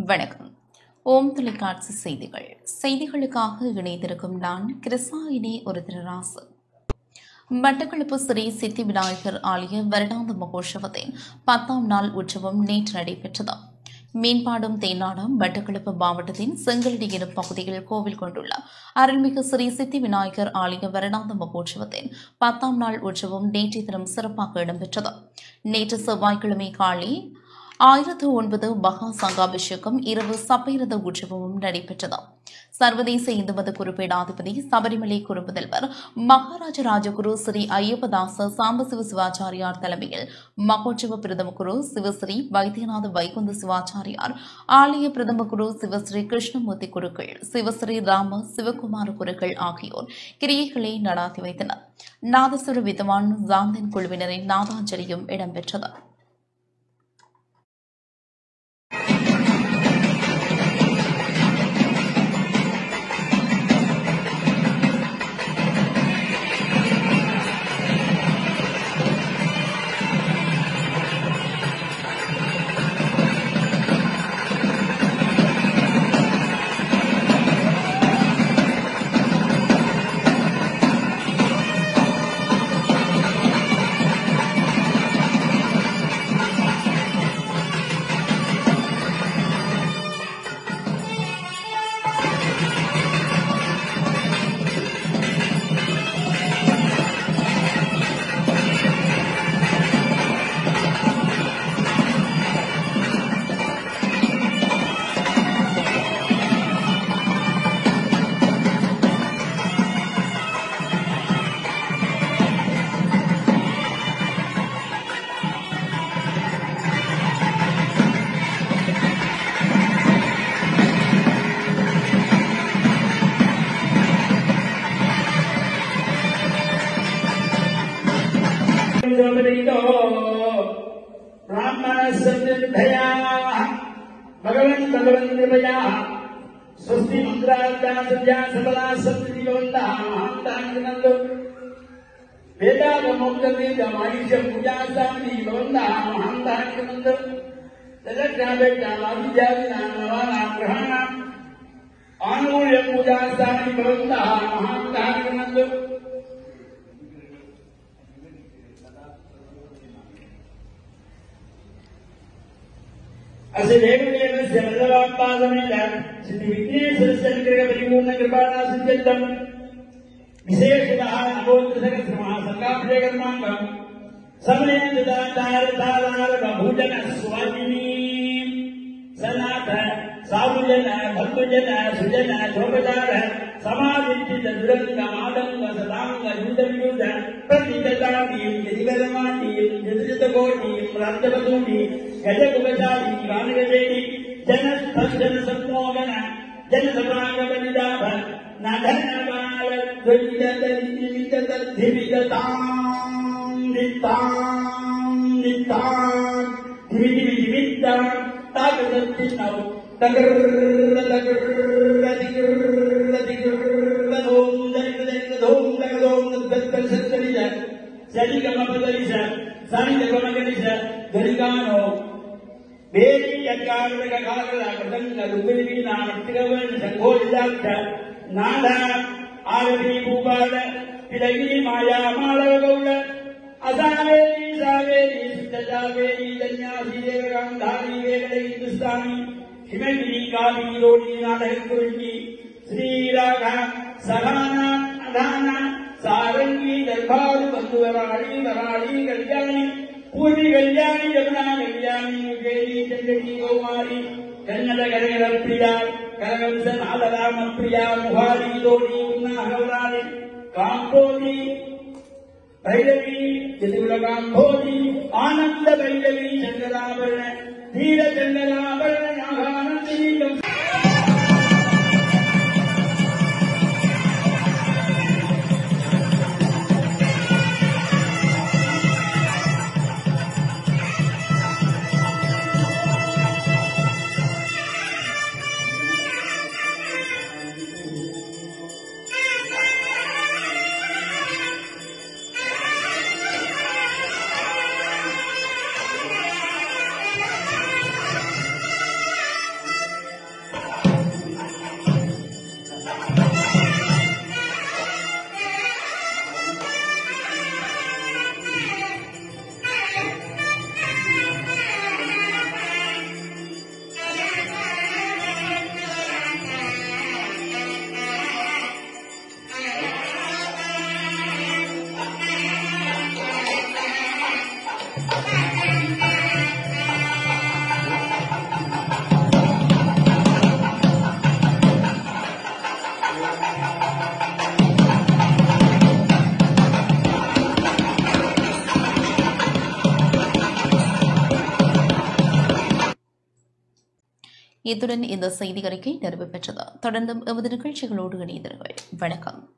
வணக்கம். ஓம் தொலைக்காட்சி செய்திகள். செய்திகளுக்காக இணைந்திருக்கும் நான் கிருஷ்ணாயினி ஒரு திருராசு. மட்டக்களப்பு ஸ்ரீ சித்தி விநாயகர் ஆலய வருடாந்த மகோற்சவத்தின் 10ஆம் நாள் உற்சவம் நேற்று நடைபெற்றது. மீன்பாடும் தேனாடும் மட்டக்களப்பு மாவட்டத்தின் செங்கலடி எனும் பகுதியில் கோவில் கொண்டுள்ள அருள்மிகு ஸ்ரீ சித்தி விநாயகர் ஆலய வருடாந்த மகோற்சவத்தின் 10ஆம் நாள் உற்சவம் நேற்றைய தினம் சிறப்பாக இடம்பெற்றது. நேற்று செவ்வாய்க்கிழமை காலை 1009 மகா சங்காபிஷேகம் இரவு சப்பைரத உற்சவமும் நடைபெற்றது. சர்வதேச இந்து மத குறிப்பீடாதிபதி சபரிமலை குறுமுதல்வர் மகாராஜ ராஜகுரு ஸ்ரீ ஐயப்பதாச சாம்பசிவ சிவாச்சாரியார் தலைமையில் மகோற்சவ பிரதம குரு சிவஸ்ரீ வைத்தியநாத வைகுந்த சிவாச்சாரியார், ஆலய பிரதம குரு சிவஸ்ரீ கிருஷ்ணமூர்த்தி குருக்கள், சிவஸ்ரீ ராம சிவகுமார குருக்கள் ஆகியோர் கிரியைகளை நடாத்தி வைத்தனர். நாதஸ்வர வித்வான் சாந்தன் குழுவினரின் நாதாஞ்சலியும் இடம்பெற்றது. ब्राह्मण सन्निधया भगवन् भगवन् कृपया स्वस्ति मंत्रार्था सद्या सबला सत्रिवन्ता महान्तानंदो वेदागमोक्तति जमायुष्य पूजा सामि भवन्ता महान्तानंदो तदग्रामेटा अविद्याविनानवाना ग्रहण आनुकूल्य पूजा सामि भवन्ता महान्तानंदो असे देवदेव सर्ववापादमेन सिद्धि विघ्नेश्वर संग्रह परिपूर्ण कृपाणा सिद्ध्यर्थम विशेषतः नवोत्तरसहस्रमः संगाभिषेकर्माङ्गं समलेन दातार भूजन स्वामिनी सनाथ साधुजन भक्तजन सुजन शोभदार समाधिष्ठित दुरंग आदंग सदांग युद्ध वियुद्ध प्रतिगतानीं यदिगरमानीं यदिजतकोटीं राज्यवधूनीं गजकुबशाली गानगजेनी जनस्पर्शन सम्मोहन जनसभागवनिदाभ नधनबाल ध्वजितदलितदधिविगतां नितां नितां दिविदिविदिविद्दां तागदत्तिनौ तगर्र तगर्र दिगर्र दिगर्र धों दरिगधों दगधों नद्गत्कलशत्तरिज सरिगमपदरिज सानिजगमगरिज गरिगानो बेरी यत्कारककाकला कृतंग रुपिवीना मट्टिगवन संघोषिताक्ष नादा आरती भूपाल पिलगी माया मालवगौल असावेरी सावेरी सुतजावेरी धन्यासी देवगांधारी वेगड़े हिंदुस्तानी हिमगिरी काली रोटी नाटक कुरुंगी श्री राधा सहाना अधाना सारंगी दरबार बंधुवराड़ी वराड़ी कल्याणी पूर्वी कल्याणी जमुना कल्याणी मुकेरी चंद्रकी कौमारी कन्नड करेर प्रिया करवंश नादराम प्रिया मुहारी दोड़ी उन्नाहवराली कांपोदी भैरवी यदुल कांपोदी आनंद भैरवी चंद्राभरण धीर चंद्राभरण नागानंदिनी இத்துடன் இந்த செய்தி அறிக்கை நிறைவு பெற்றது. தொடர்ந்தும் எமது நிகழ்ச்சிகளோடு இணைந்தீர்கள். வணக்கம்.